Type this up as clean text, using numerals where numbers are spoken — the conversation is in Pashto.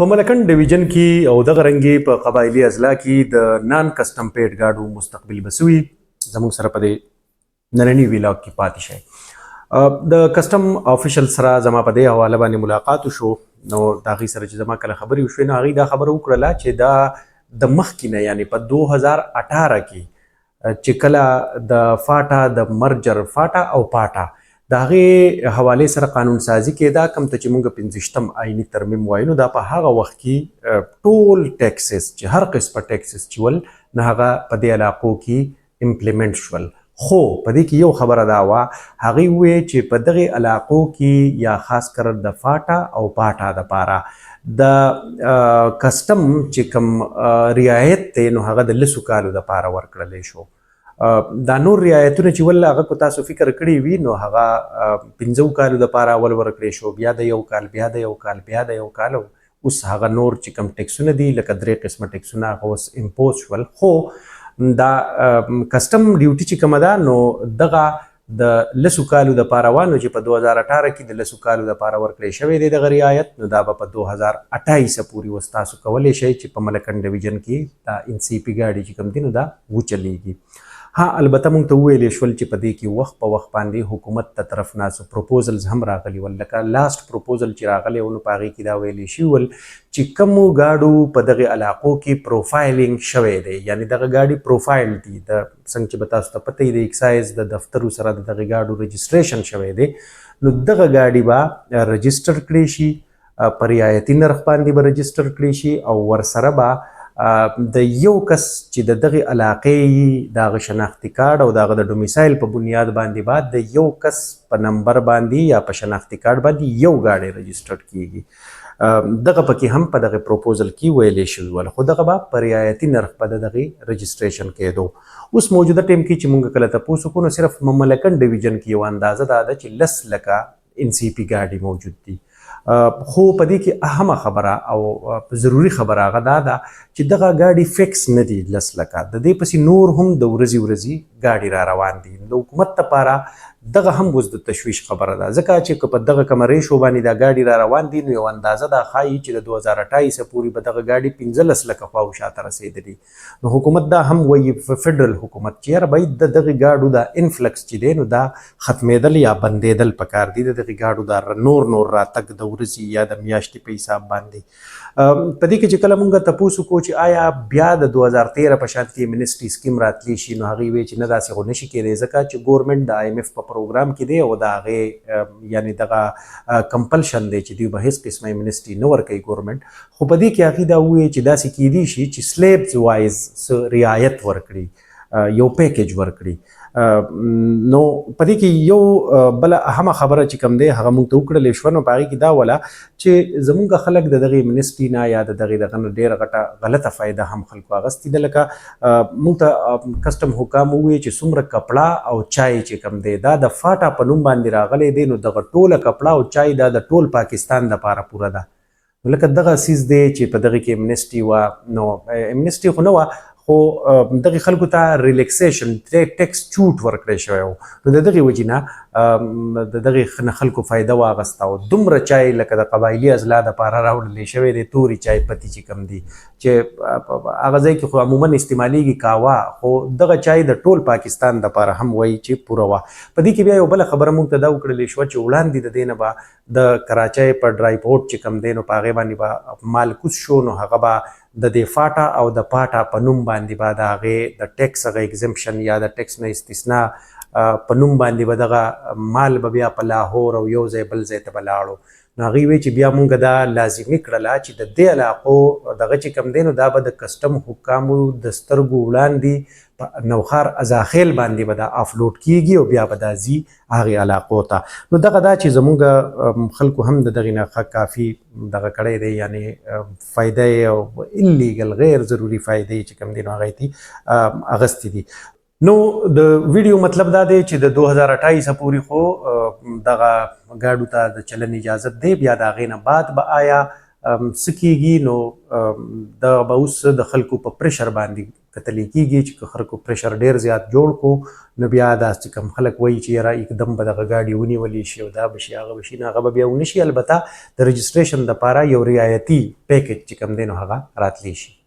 په ملکنډ ډیویژن کې او دغه رنګې په قبایلي اضلاع کې د نان کسټم پیډ ګاډو مستقبل بسوي زموږ سره په دې نننی ویلاګ کې پاتې شي. د کسټم افیشل سره زما په دې حواله باندې ملاقات وشو، نو د هغې سره چې زما کله خبرې وشوې نو هغې دا خبره وکړله چې دا د مخکې نه یعنې په 2018 کې چې کله د فاټا د مرجر فاټا او پاټا د هغې حوالې سره قانون سازي کېده، کوم ته چې موږ 25م آئیني ترمیم وایو، نو دا په هغه وخت کې ټول ټیکسز چې هر قسمه ټیکسز چې ول نو هغه په دې علاقو کې امپلیمنټ شول. خو په دې کې یو خبره دا وه، هغې وویل چې په دغې علاقو کې یا خاص کر د فاټا او پاټا دپاره د کسټم چې کوم رعایت دی نو هغه د 10 کالو دپاره ورکړلی شو. دا نور رعایتونه چې ول هغه کو تاسو فکر کړی وي نو هغه 15 کالو دپاره اول ورکړی شو، بیا د 1 کال، بیا د 1 کال، بیا د 1 کال. اوس هغه نور چې کوم ټیکسونه دي لکه 3 قسمه ټیکسونه هغه اوس امپوز شول. خو دا کسټم ډیوټي چې کومه ده نو دغه د 10 کالو دپاره وه، نو چې په 2018 کې د 10 کالو دپاره ورکړی شوی دی دغه رعایت، نو دا به په 2028 پورې اوس تاسو کولی شئ چې په ملکنډ ډیویژن کې دا NCP ګاډي چې کوم دي نو دا وچلیږي. ها البته موږ ته وویلی شول چې په دې کې وخت په وخت باندې حکومت ته طرف نه څه پروپوزلز هم راغلي ول، لکه لاست پروپوزل چې راغلی و نو په هغې کې دا ویلی شوي ول چې کومو ګاډو په دغې علاقو کې پروفایلینګ شوی دی، یعنې دغه ګاډي پروفایل دي، د څنګه چې به تاسو ته پته وي د اکسایز د دفترو سره د دغې ګاډو رجسټریشن شوی دی، نو دغه ګاډي به رجسټر کړی شي، په رعایتي نرخ باندې به رجسټر کړی شي او ورسره به د یو کس چې د دغې علاقې د هغه شناختي کارډ او د هغه د ډومیسایل په بنیاد باندې بعد د یو کس په نمبر باندې یا په شناختي کارډ باندې یو ګاډی رجسټر کیږي. دغه پکې هم په دغه پروپوزل کې ویلی شوي ول، خو دغه به په رعایتي نرخ په د دغې رجسټریشن کېدو. اوس موجوده ټیم کې چې موږ کله تپوس وکړو نو صرف ملکنډ ډیویژن کې یو اندازه دا ده چې 10 لکه NCP ګاډي موجود دي. خو په دې کې اهمه خبره او ضروری خبره هغه دا ده چې دغه ګاډي فکس نه دي 10 لکه، د دې پسې نور هم د ورځې ګاډي را روان دي. د حکومت لپاره دغه هم اوس د تشویش خبره ده، ځکه چې که په دغه کومه ریشو باندې دا ګاډي را روان دي نو یو اندازه دا ښایي چې د 2028 پورې به دغه ګاډي 15 لکه خواو شاته رسېدلي. نو حکومت دا هم وایي فیډرل حکومت چې یاره باید د دغې ګاډو دا انفلکس چې دی نو دا ختمېدل یا بندېدل پکار دي، د دغې ګاډو دا نور راتګ د ورځې یا د میاشتې په حساب باندې. په دې کې چې کله مونږ تپوس وکړو چې آیا بیا د 2013 په شان کې منسټري سکیم راتلی شي، نو هغې ویل چې نه داسې خو نشي کېدی، ځکه چې ګورمنټ د IMF په پروګرام کې دی او د هغې یعنې دغه کمپلشن دی چې دوی به هېڅ قسمه منسټري نه ورکوي ګورمنټ. خو په دې کې هغې دا وویل چې داسې کیدی شي چې سلیبز وایز څه رعایت ورکړي، یو پیکیج ورکړي. نو په دې کې یو بله اهمه خبره چې کوم دی هغه موږ ته وکړلی شوه، نو په هغې کې دا وله چې زموږ خلک د دغې منسټري نه یا د دغې دغه نه ډېره غټه غلطه فایده هم خلکو اخیستې ده. لکه موږ ته کسټم حکام وویل چې څومره کپړه او چای چې کوم دی دا د فاټا په نوم باندې راغلی دی، نو دغه ټوله کپړه او چای دا د ټول پاکستان دپاره پوره ده. نو لکه دغه څیز دی چې په دغې کې امنسټي وه، نو امنسټي خو نه وه خو دغې خلکو ته ریلیکسیشن ټیکس چوټ ورکړی شوی و، نو د دغې وجې نه د دغې نه خلکو فایده واخیسته او دومره چای لکه د قبایلي اضلاع دپاره راوړلی شوی دی، تورې چای پتي چې کوم دي چې هغه ځای کې خو عموما استعمالیږي کاوه، خو دغه چای د ټول پاکستان دپاره هم وایي چې پوره وه. په دې کې بیا یو بله خبره موږ ته دا وکړلی شوه چې وړاندې د دې نه به د کراچۍ په ډرای پورټ چې کوم دی نو په هغې باندې به مال کوز شو، نو هغه به د دې فاټا او د پاټا په نوم باندې به د هغې د ټیکس هغه اگزمپشن یا د ټیکس نه استثنا په نوم باندې به دغه مال به بیا په لاهور او یو ځای بل ځای ته به لاړو. نو هغې وایي چې بیا مونږ دا لازمي کړله چې د دې علاقو دغه چې کوم دی نو دا به د کسټم حکامو د سترګو وړاندې په نوښار ازاخیل باندې به دا افلوډ کیږي او بیا به دا ځي هغې علاقو ته. نو دغه دا چې زمونږ خلکو هم د دغې نه کافي دغه کړی دی، یعنې فایده او انلیګل غیر ضروري فایدې چې کوم دی نو هغې تي اخیستې دي. نو د ویډیو مطلب دا دی چې د 2028 پورې خو دغه ګاډو ته د چلن اجازت دی، بیا د هغې نه بعد به آیا څه کیږي نو دغه به اوس د خلکو په پریشر باندې کتلی کیږي چې خلکو پریشر ډیر زیات جوړ کو نو بیا دا چې کوم خلک وایي چې یاره एकदम به دغه ګاډي ونیولې شي او دا به شي هغه به شي، نه هغه به بیا ونه شي. البته د رجسټریشن دپاره یو رعایتي پیکیج چې کوم دی نو هغه راتلی شي.